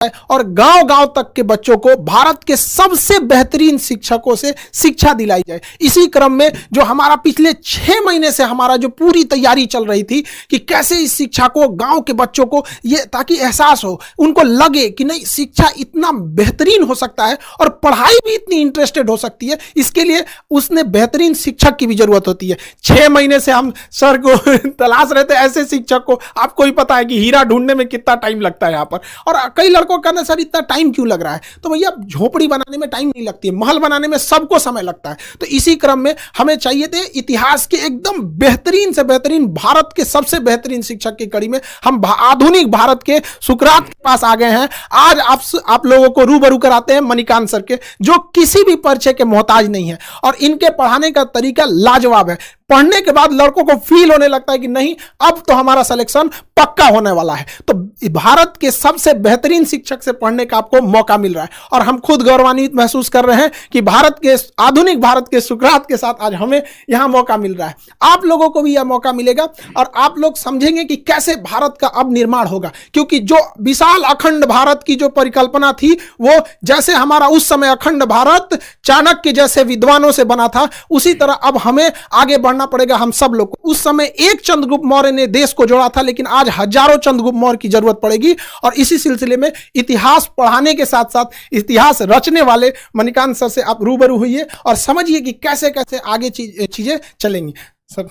और गांव गांव तक के बच्चों को भारत के सबसे बेहतरीन शिक्षकों से शिक्षा दिलाई जाए। इसी क्रम में जो हमारा पिछले 6 महीने से हमारा जो पूरी तैयारी चल रही थी कि कैसे इस शिक्षा को गांव के बच्चों को ये ताकि एहसास हो, उनको लगे कि नहीं शिक्षा इतना बेहतरीन हो सकता है और पढ़ाई भी इतनी इंटरेस्टेड हो सकती है, इसके लिए उसने बेहतरीन शिक्षक की भी जरूरत होती है। 6 महीने से हम सर को तलाश रहे थे ऐसे शिक्षक को। आपको ही पता है कि हीरा ढूंढने में कितना टाइम लगता है यहाँ पर। और कई लड़कों को कहना सर इतना टाइम क्यों लग रहा है, तो भैया झोपड़ी बनाने में टाइम नहीं लगती है, महल बनाने में सबको समय लगता है। तो इसी क्रम में हमें चाहिए थे इतिहास के एकदम बेहतरीन से बेहतरीन, भारत के सबसे बेहतरीन शिक्षक की कड़ी में हम आधुनिक भारत के सुकरात के पास आ गए हैं। आज आप लोगों को रूबरू कराते हैं मणिकांत सर के, जो किसी भी परिचय के मोहताज नहीं है और इनके पढ़ाने का तरीका लाजवाब है। पढ़ने के बाद लड़कों को फील होने लगता है कि नहीं अब तो हमारा सिलेक्शन पक्का होने वाला है। तो भारत के सबसे बेहतरीन शिक्षक से पढ़ने का आपको मौका मिल रहा है और हम खुद गौरवान्वित महसूस कर रहे हैं कि आधुनिक भारत के सुकरात के साथ आज हमें यहां मौका मिल रहा है। आप लोगों को भी यह मौका मिलेगा और आप लोग समझेंगे कि कैसे भारत का अब निर्माण होगा, क्योंकि जो विशाल अखंड भारत की जो परिकल्पना थी वो जैसे हमारा उस समय अखंड भारत चाणक्य जैसे विद्वानों से बना था, उसी तरह अब हमें आगे बढ़ना पड़ेगा हम सब लोग को। उस समय एक चंद्रगुप्त मौर्य ने देश को जोड़ा था, लेकिन आज हजारों चंद्रगुप्त मौर्य की जरूरत पड़ेगी। और इसी सिलसिले में इतिहास पढ़ाने के साथ साथ इतिहास रचने वाले मणिकांत सर से आप रूबरू हुइए और समझिए कि कैसे कैसे आगे चीजें चलेंगी। Sir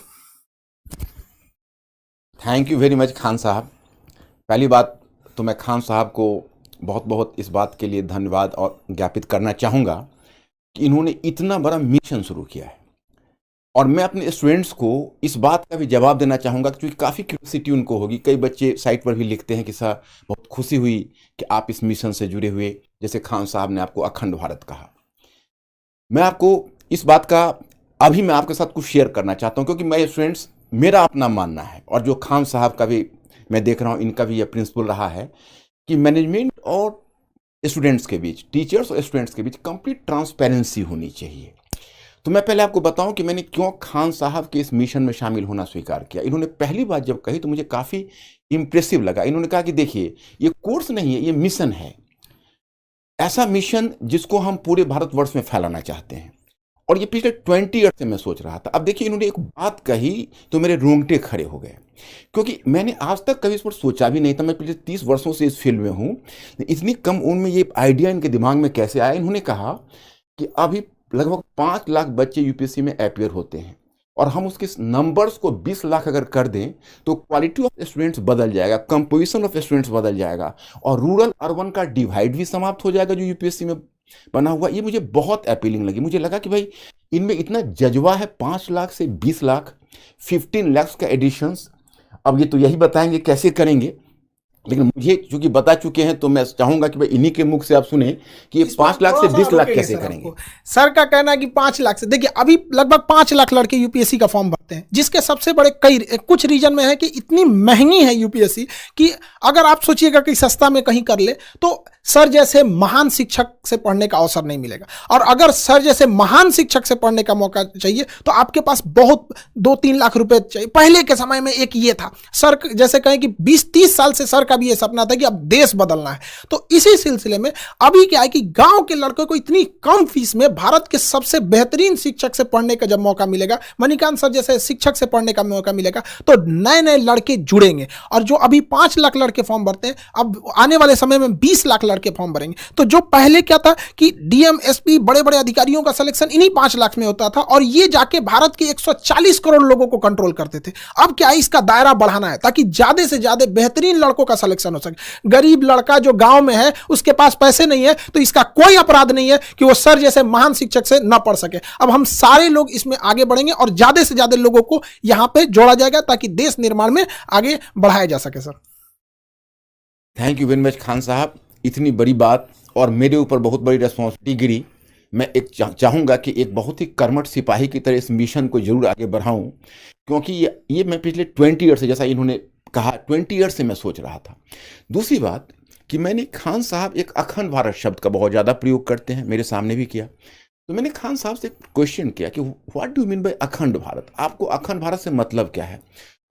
thank you very much Khan साहब। पहली बात तो मैं खान साहब को बहुत बहुत इस बात के लिए धन्यवाद और ज्ञापित करना चाहूँगा कि इन्होंने इतना बड़ा मिशन शुरू किया है। और मैं अपने स्टूडेंट्स को इस बात का भी जवाब देना चाहूँगा क्योंकि काफ़ी क्यूरियोसिटी उनको होगी। कई बच्चे साइट पर भी लिखते हैं कि सर बहुत खुशी हुई कि आप इस मिशन से जुड़े हुए, जैसे खान साहब ने आपको अखंड भारत कहा। मैं आपको इस बात का अभी मैं आपके साथ कुछ शेयर करना चाहता हूँ क्योंकि मैं स्टूडेंट्स मेरा अपना मानना है और जो खान साहब का भी मैं देख रहा हूँ इनका भी यह प्रिंसिपल रहा है कि मैनेजमेंट और स्टूडेंट्स के बीच, टीचर्स और स्टूडेंट्स के बीच कंप्लीट ट्रांसपेरेंसी होनी चाहिए। तो मैं पहले आपको बताऊं कि मैंने क्यों खान साहब के इस मिशन में शामिल होना स्वीकार किया। इन्होंने पहली बात जब कही तो मुझे काफ़ी इंप्रेसिव लगा। इन्होंने कहा कि देखिए ये कोर्स नहीं है, ये मिशन है, ऐसा मिशन जिसको हम पूरे भारतवर्ष में फैलाना चाहते हैं। और ये पिछले 20 ईयर से मैं सोच रहा था। अब देखिए इन्होंने एक बात कही तो मेरे रोंगटे खड़े हो गए क्योंकि मैंने आज तक कभी इस पर सोचा भी नहीं था। मैं पिछले 30 वर्षों से इस फील्ड में हूँ, इतनी कम उम्र में ये आइडिया इनके दिमाग में कैसे आया। इन्होंने कहा कि अभी लगभग 5 लाख बच्चे यूपीएससी में अपीयर होते हैं और हम उसके नंबर्स को 20 लाख अगर कर दें तो क्वालिटी ऑफ स्टूडेंट्स बदल जाएगा, कंपोजिशन ऑफ स्टूडेंट्स बदल जाएगा और रूरल अर्बन का डिवाइड भी समाप्त हो जाएगा जो यूपीएससी में बना हुआ। ये मुझे बहुत अपीलिंग लगी। मुझे लगा कि भाई इनमें इतना जज्बा है। 5 लाख से 20 लाख, 15 लाख का एडिशंस। अब ये तो यही बताएंगे कैसे करेंगे, लेकिन मुझे चूंकि बता चुके हैं तो मैं चाहूंगा कि भाई इन्हीं के मुख से आप सुने कि 5 लाख से 20 लाख कैसे करेंगे। सर का कहना है कि 5 लाख से, देखिए अभी लगभग 5 लाख लड़के यूपीएससी का फॉर्म भरते हैं, जिसके सबसे बड़े कुछ रीजन में है कि इतनी महंगी है यूपीएससी कि अगर आप सोचिएगा कि सस्ता में कहीं कर ले तो सर जैसे महान शिक्षक से पढ़ने का अवसर नहीं मिलेगा। और अगर सर जैसे महान शिक्षक से पढ़ने का मौका चाहिए तो आपके पास बहुत 2-3 लाख रुपए चाहिए। पहले के समय में एक ये था, सर जैसे कहें कि 20-30 साल से सर का भी ये सपना था कि अब देश बदलना है। तो इसी सिलसिले में अभी क्या है कि गांव के लड़कों को इतनी कम फीस में भारत के सबसे बेहतरीन शिक्षक से पढ़ने का जब मौका मिलेगा, मणिकांत सर जैसे शिक्षक से पढ़ने का मौका मिलेगा, तो नए नए लड़के जुड़ेंगे। और जो अभी 5 लाख लड़के फॉर्म भरते हैं, अब आने वाले समय में 20 लाख लड़के फॉर्म भरेंगे। तो जो पहले क्या था कि डीएम, एसपी, बड़े बड़े अधिकारियों का सिलेक्शन इन्हीं 5 लाख में होता था और ये जाके भारत के 140 करोड़ लोगों को कंट्रोल करते थे। अब क्या है, इसका दायरा बढ़ाना है ताकि ज्यादा से ज्यादा बेहतरीन लड़कों का सिलेक्शन हो सके। गरीब लड़का जो गांव में है, उसके पास पैसे नहीं है, तो इसका कोई अपराध नहीं है कि वो सर जैसे महान शिक्षक से ना पढ़ सके। अब हम सारे लोग इसमें आगे बढ़ेंगे और ज्यादा से ज्यादा लोगों को यहां पे जोड़ा जाएगा ताकि देश निर्माण में आगे बढ़ाया जा सके। Sir thank you very much Khan साहब। इतनी बड़ी बात और मेरे ऊपर बहुत बड़ी रिस्पॉन्सिबिलिटी गिरी। मैं एक चाहूँगा कि एक बहुत ही कर्मठ सिपाही की तरह इस मिशन को जरूर आगे बढ़ाऊं क्योंकि ये मैं पिछले 20 ईयर से, जैसा इन्होंने कहा, 20 ईयर से मैं सोच रहा था। दूसरी बात कि मैंने खान साहब एक अखंड भारत शब्द का बहुत ज़्यादा प्रयोग करते हैं, मेरे सामने भी किया। तो मैंने खान साहब से क्वेश्चन किया कि what do you mean by अखंड भारत, आपको अखंड भारत से मतलब क्या है।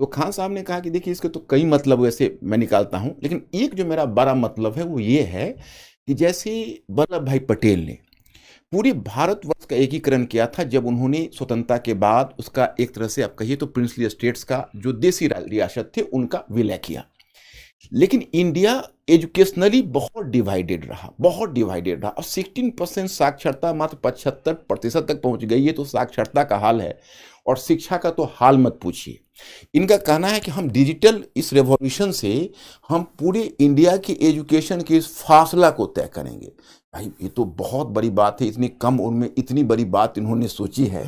तो खान साहब ने कहा कि देखिए इसके तो कई मतलब वैसे मैं निकालता हूं, लेकिन एक जो मेरा बड़ा मतलब है वो ये है कि जैसे वल्लभ भाई पटेल ने पूरे भारतवर्ष का एकीकरण किया था जब उन्होंने स्वतंत्रता के बाद उसका एक तरह से आप कहिए तो प्रिंसली स्टेट्स का जो देसी रियासत थे उनका विलय किया। लेकिन इंडिया एजुकेशनली बहुत डिवाइडेड रहा, बहुत डिवाइडेड रहा। और 16% साक्षरता मात्र 75% तक पहुंच गई, ये तो साक्षरता का हाल है, और शिक्षा का तो हाल मत पूछिए। इनका कहना है कि हम डिजिटल इस रेवोल्यूशन से हम पूरे इंडिया की एजुकेशन के इस फासला को तय करेंगे। भाई ये तो बहुत बड़ी बात है, इतनी कम उम्र में इतनी बड़ी बात इन्होंने सोची है।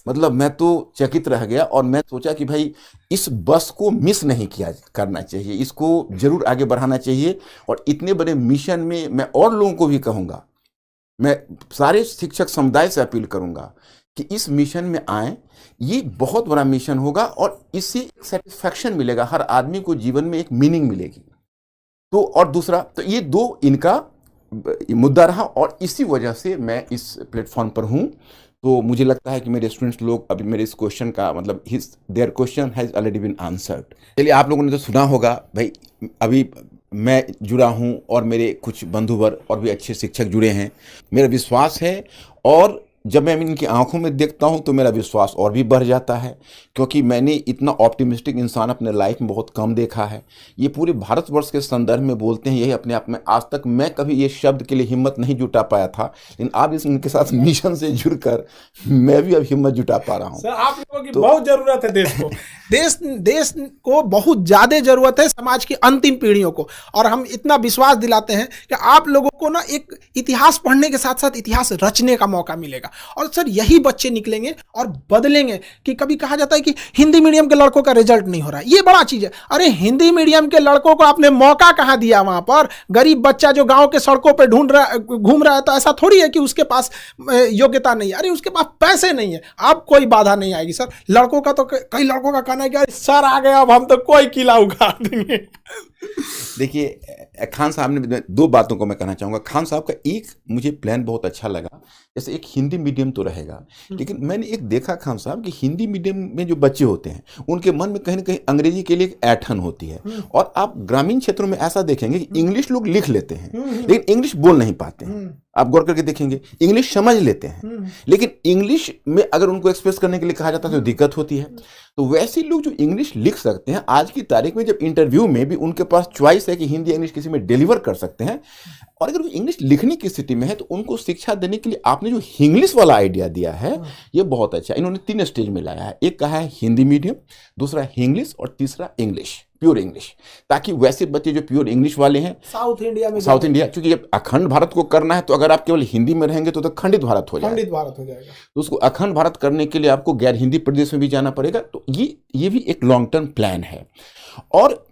मतलब मैं तो चकित रह गया, और मैं सोचा कि भाई इस बस को मिस नहीं किया करना चाहिए, इसको जरूर आगे बढ़ाना चाहिए। और इतने बड़े मिशन में मैं और लोगों को भी कहूँगा, मैं सारे शिक्षक समुदाय से अपील करूँगा कि इस मिशन में आए। ये बहुत बड़ा मिशन होगा और इससे सेटिस्फैक्शन मिलेगा, हर आदमी को जीवन में एक मीनिंग मिलेगी। तो और दूसरा तो ये दो इनका मुद्दा रहा, और इसी वजह से मैं इस प्लेटफॉर्म पर हूँ। तो मुझे लगता है कि मेरे स्टूडेंट्स लोग अभी मेरे इस क्वेश्चन का मतलब there question has already been answered. चलिए, आप लोगों ने तो सुना होगा भाई, अभी मैं जुड़ा हूँ और मेरे कुछ बंधुवर और भी अच्छे शिक्षक जुड़े हैं। मेरा विश्वास है, और जब मैं इनकी आंखों में देखता हूं तो मेरा विश्वास और भी बढ़ जाता है, क्योंकि मैंने इतना ऑप्टिमिस्टिक इंसान अपने लाइफ में बहुत कम देखा है। ये पूरे भारतवर्ष के संदर्भ में बोलते हैं, यही अपने आप में आज तक मैं कभी ये शब्द के लिए हिम्मत नहीं जुटा पाया था, लेकिन अब इनके साथ मिशन से जुड़कर मैं भी अब हिम्मत जुटा पा रहा हूँ। सर, आप लोगों की बहुत जरूरत है देश को। देश को बहुत ज्यादा जरूरत है, समाज की अंतिम पीढ़ियों को। और हम इतना विश्वास दिलाते हैं कि आप लोगों को ना एक इतिहास पढ़ने के साथ साथ इतिहास रचने का मौका मिलेगा। और सर, यही बच्चे निकलेंगे और बदलेंगे। कि कभी कहा जाता है कि हिंदी मीडियम के लड़कों का रिजल्ट नहीं हो रहा है, ये बड़ा चीज है। अरे हिंदी मीडियम के लड़कों को आपने मौका कहां दिया? वहां पर गरीब बच्चा जो गांव के सड़कों पे घूम रहा है, तो ऐसा थोड़ी है कि उसके पास योग्यता नहीं है, अरे उसके पास पैसे नहीं है। अब कोई बाधा नहीं आएगी सर। लड़कों का तो कई लड़कों का कहना है कि सर आ गए, अब हम तो कोई किला उखाड़ देंगे। देखिए, खान साहब ने दो बातों को मैं कहना चाहूँगा। खान साहब का एक मुझे प्लान बहुत अच्छा लगा, जैसे एक हिंदी मीडियम तो रहेगा, लेकिन मैंने एक देखा खान साहब कि हिंदी मीडियम में जो बच्चे होते हैं उनके मन में कहीं ना कहीं अंग्रेजी के लिए एक ऐंठन होती है। और आप ग्रामीण क्षेत्रों में ऐसा देखेंगे कि इंग्लिश लोग लिख लेते हैं लेकिन इंग्लिश बोल नहीं पाते हैं। आप गौर करके देखेंगे, इंग्लिश समझ लेते हैं लेकिन इंग्लिश में अगर उनको एक्सप्रेस करने के लिए कहा जाता है तो दिक्कत होती है। तो वैसे लोग जो इंग्लिश लिख सकते हैं, आज की तारीख में जब इंटरव्यू में भी उनके पास चॉइस है कि हिंदी इंग्लिश किसी में डिलीवर कर सकते हैं, और अगर वो इंग्लिश लिखने की स्थिति में है तो उनको शिक्षा देने के लिए आपने जो इंग्लिश वाला आइडिया दिया है ये बहुत अच्छा। इन्होंने 3 स्टेज में लाया है, एक कहा है हिंदी मीडियम, दूसरा इंग्लिश, और तीसरा इंग्लिश, प्योर इंग्लिश, ताकि वैसे बच्चे जो प्योर इंग्लिश वाले हैं साउथ इंडिया, क्योंकि जब अखंड भारत को करना है तो अगर आप केवल हिंदी में रहेंगे तो खंडित भारत हो जाएगा। तो उसको अखंड भारत करने के लिए आपको गैर हिंदी प्रदेश में भी जाना पड़ेगा। तो ये भी एक लॉन्ग टर्म प्लान है। और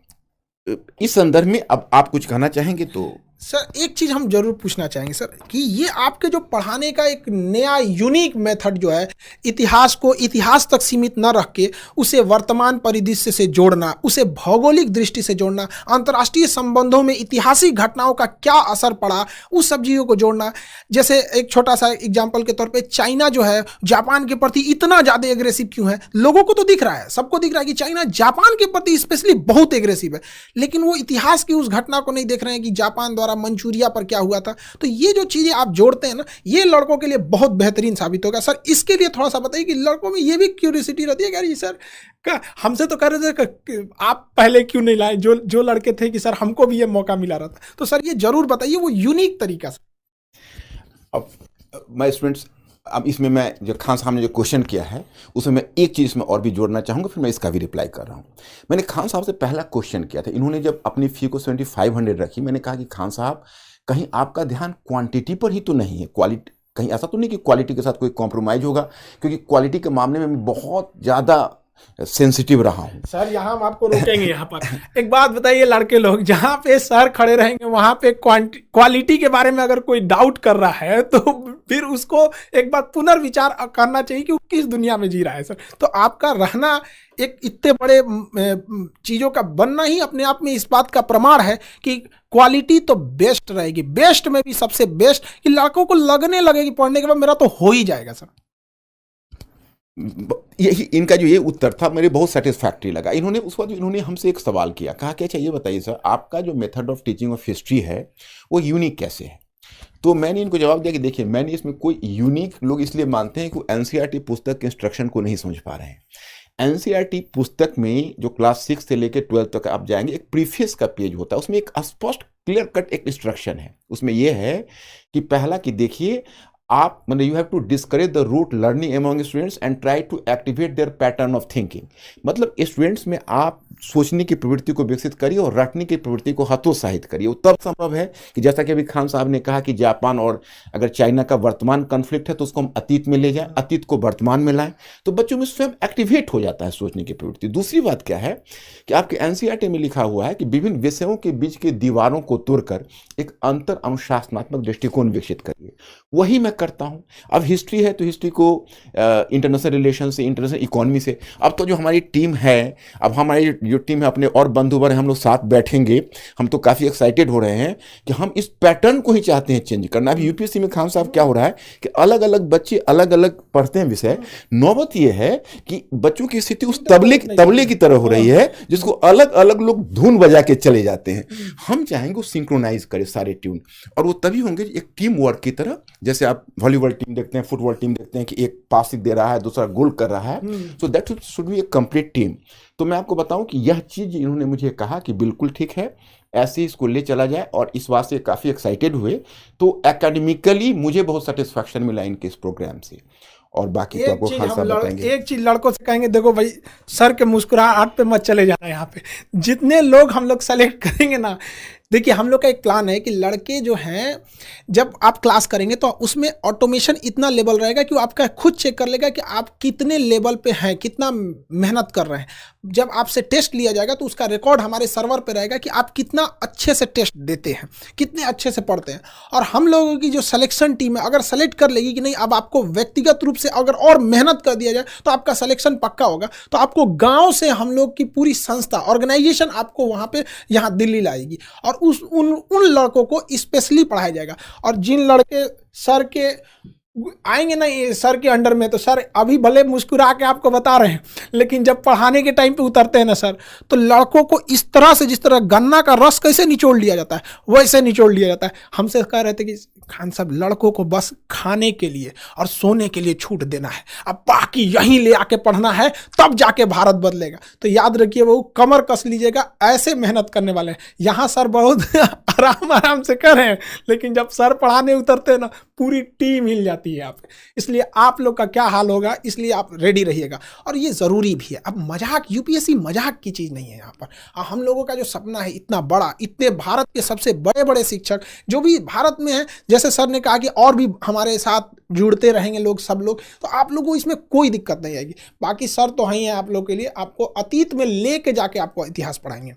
इस संदर्भ में अब आप कुछ कहना चाहेंगे? तो सर, एक चीज हम जरूर पूछना चाहेंगे सर, कि ये आपके जो पढ़ाने का एक नया यूनिक मेथड जो है, इतिहास को इतिहास तक सीमित न रख के उसे वर्तमान परिदृश्य से जोड़ना, उसे भौगोलिक दृष्टि से जोड़ना, अंतर्राष्ट्रीय संबंधों में ऐतिहासिक घटनाओं का क्या असर पड़ा, उस सब चीज़ों को जोड़ना। जैसे एक छोटा सा एग्जाम्पल के तौर पर, चाइना जो है जापान के प्रति इतना ज़्यादा एग्रेसिव क्यों है? लोगों को तो दिख रहा है, सबको दिख रहा है कि चाइना जापान के प्रति स्पेशली बहुत एग्रेसिव है, लेकिन वो इतिहास की उस घटना को नहीं देख रहे हैं कि जापान द्वारा मंचूरिया पर क्या हुआ था। तो ये जो चीजें आप जोड़ते हैं ना, ये लड़कों के लिए बहुत बेहतरीन साबित होगा। सर, इसके लिए थोड़ा सा बताइए कि लड़कों में ये भी क्यूरियोसिटी रहती है कि सर हमसे तो कह रहे थे कि आप पहले क्यों नहीं लाए, जो लड़के थे कि सर हमको भी ये मौका मिला रहा था। तो सर ये जरूर बताइए वो यूनिक तरीका से। अब माय स्टूडेंट्स, अब इसमें मैं जो खान साहब ने जो क्वेश्चन किया है उसमें मैं एक चीज़ इसमें और भी जोड़ना चाहूँगा, फिर मैं इसका भी रिप्लाई कर रहा हूँ। मैंने खान साहब से पहला क्वेश्चन किया था, इन्होंने जब अपनी फ़ी को 7500 रखी, मैंने कहा कि खान साहब कहीं आपका ध्यान क्वांटिटी पर ही तो नहीं है, क्वालिटी, कहीं ऐसा तो नहीं कि क्वालिटी के साथ कोई कॉम्प्रोमाइज़ होगा, क्योंकि क्वालिटी के मामले में मैं बहुत ज़्यादा सेंसिटिव रहा हूँ। सर यहाँ हम आपको रोकेंगे यहाँ पर। एक बात बताइए, लड़के लोग जहाँ पे सर खड़े रहेंगे वहाँ पे क्वालिटी के बारे में अगर कोई डाउट कर रहा है तो फिर उसको एक बार पुनर्विचार करना चाहिए कि वो किस दुनिया में जी रहा है। सर, तो आपका रहना, एक इतने बड़े चीज़ों का बनना ही अपने आप में इस बात का प्रमाण है कि क्वालिटी तो बेस्ट रहेगी, बेस्ट में भी सबसे बेस्ट, कि लड़कों को लगने लगे कि पढ़ने के बाद मेरा तो हो ही जाएगा। सर, यही इनका जो ये उत्तर था मेरे बहुत सेटिस्फैक्ट्री लगा। इन्होंने उस वक्त इन्होंने हमसे एक सवाल किया, कहा कि अच्छा ये बताइए सर, आपका जो method of teaching of history है वो यूनिक कैसे है? तो मैंने इनको जवाब दिया कि देखिए, मैंने इसमें कोई यूनिक, लोग इसलिए मानते हैं कि वो एनसीईआरटी पुस्तक के इंस्ट्रक्शन को नहीं समझ पा रहे हैं। एनसीईआरटी पुस्तक में जो क्लास 6 से लेकर 12 तक आप जाएंगे, एक प्रीफेस का पेज होता है, उसमें एक स्पष्ट क्लियर कट एक इंस्ट्रक्शन है। उसमें यह है कि पहला कि देखिए, आप मतलब you have to discourage the rote learning among students and try to activate their pattern of thinking. मतलब स्टूडेंट्स में आप सोचने की प्रवृत्ति को विकसित करिए और रटने की प्रवृत्ति को हतोत्साहित करिए। वो तब संभव है कि जैसा कि अभी खान साहब ने कहा कि जापान और अगर चाइना का वर्तमान कन्फ्लिक्ट है तो उसको हम अतीत में ले जाएं, अतीत को वर्तमान में लाएं, तो बच्चों में स्वयं एक्टिवेट हो जाता है सोचने की प्रवृत्ति। दूसरी बात क्या है कि आपके एनसीईआरटी में लिखा हुआ है कि विभिन्न विषयों के बीच के दीवारों को तोड़कर एक अंतर अनुशासनात्मक दृष्टिकोण विकसित करिए। वही मैं करता हूं। अब हिस्ट्री है तो हिस्ट्री को इंटरनेशनल रिलेशन से, इंटरनेशनल इकोनॉमी से, अब तो जो हमारी टीम है, अब हमारी जो टीम है अपने और बंधुवर हैं, हम लोग साथ बैठेंगे, हम तो काफ़ी एक्साइटेड हो रहे हैं कि हम इस पैटर्न को ही चाहते हैं चेंज करना। अभी यूपीएससी में खान साहब क्या हो रहा है कि अलग अलग बच्चे अलग अलग पढ़ते हैं विषय। नौबत यह है कि बच्चों की स्थिति उस तबले की तरह हो रही है जिसको अलग अलग लोग धुन बजा के चले जाते हैं। हम चाहेंगे वो सिंक्रोनाइज करे सारे ट्यून, और वो तभी होंगे एक टीम वर्क की तरह। जैसे आप वॉलीबॉल टीम देखते हैं, फुटबॉल टीम देखते हैं कि एक पासिंग दे रहा है, दूसरा गोल कर रहा है, so that should be A complete team. तो मैं आपको बताऊं कि यह चीज इन्होंने मुझे कहा कि बिल्कुल ठीक है, ऐसे इसको ले चला जाए, और इस बात से काफ़ी एक्साइटेड हुए। तो एकेडमिकली मुझे बहुत सेटिस्फैक्शन मिला इनके इस प्रोग्राम से। और बाकी तो आपको खान साहब बताएंगे। एक चीज लड़कों से कहेंगे, देखो भाई, सर के मुस्कुराहट पे मत चले जाना। यहाँ पे जितने लोग हम लोग सेलेक्ट करेंगे ना, देखिए हम लोग का एक प्लान है कि लड़के जो हैं, जब आप क्लास करेंगे तो उसमें ऑटोमेशन इतना लेवल रहेगा कि वो आपका खुद चेक कर लेगा कि आप कितने लेवल पे हैं, कितना मेहनत कर रहे हैं। जब आपसे टेस्ट लिया जाएगा तो उसका रिकॉर्ड हमारे सर्वर पे रहेगा कि आप कितना अच्छे से टेस्ट देते हैं, कितने अच्छे से पढ़ते हैं। और हम लोगों की जो सिलेक्शन टीम है, अगर सेलेक्ट कर लेगी कि नहीं अब आपको व्यक्तिगत रूप से अगर और मेहनत कर दिया जाए तो आपका सिलेक्शन पक्का होगा, तो आपको गाँव से हम लोग की पूरी संस्था, ऑर्गेनाइजेशन आपको वहाँ पे यहाँ दिल्ली लाएगी, और उन लड़कों को स्पेशली पढ़ाया जाएगा। और जिन लड़के सर के आएंगे ना ये सर के अंडर में, तो सर अभी भले मुस्कुरा के आपको बता रहे हैं, लेकिन जब पढ़ाने के टाइम पे उतरते हैं ना सर, तो लड़कों को इस तरह से, जिस तरह गन्ना का रस कैसे निचोड़ लिया जाता है वैसे निचोड़ लिया जाता है। हमसे कह रहे थे कि खान साहब, लड़कों को बस खाने के लिए और सोने के लिए छूट देना है, अब बाकी यहीं ले आके पढ़ना है, तब जाके भारत बदलेगा। तो याद रखिए, वो कमर कस लीजिएगा, ऐसे मेहनत करने वाले हैं। यहाँ सर बहुत आराम से कर रहे हैं, लेकिन जब सर पढ़ाने उतरते हैं ना, पूरी टीम हिल जाती है यहाँ पे। इसलिए आप लोग का क्या हाल होगा, इसलिए आप रेडी रहिएगा। और ये ज़रूरी भी है। अब मजाक, यूपीएससी मजाक की चीज़ नहीं है यहाँ पर। हम लोगों का जो सपना है इतना बड़ा, इतने भारत के सबसे बड़े बड़े शिक्षक जो भी भारत में हैं, जैसे सर ने कहा कि और भी हमारे साथ जुड़ते रहेंगे लोग, सब लोग, तो आप लोगों को इसमें कोई दिक्कत नहीं आएगी। बाकी सर तो हैं आप लोग के लिए, आपको अतीत में ले के जाके आपको इतिहास पढ़ाएंगे।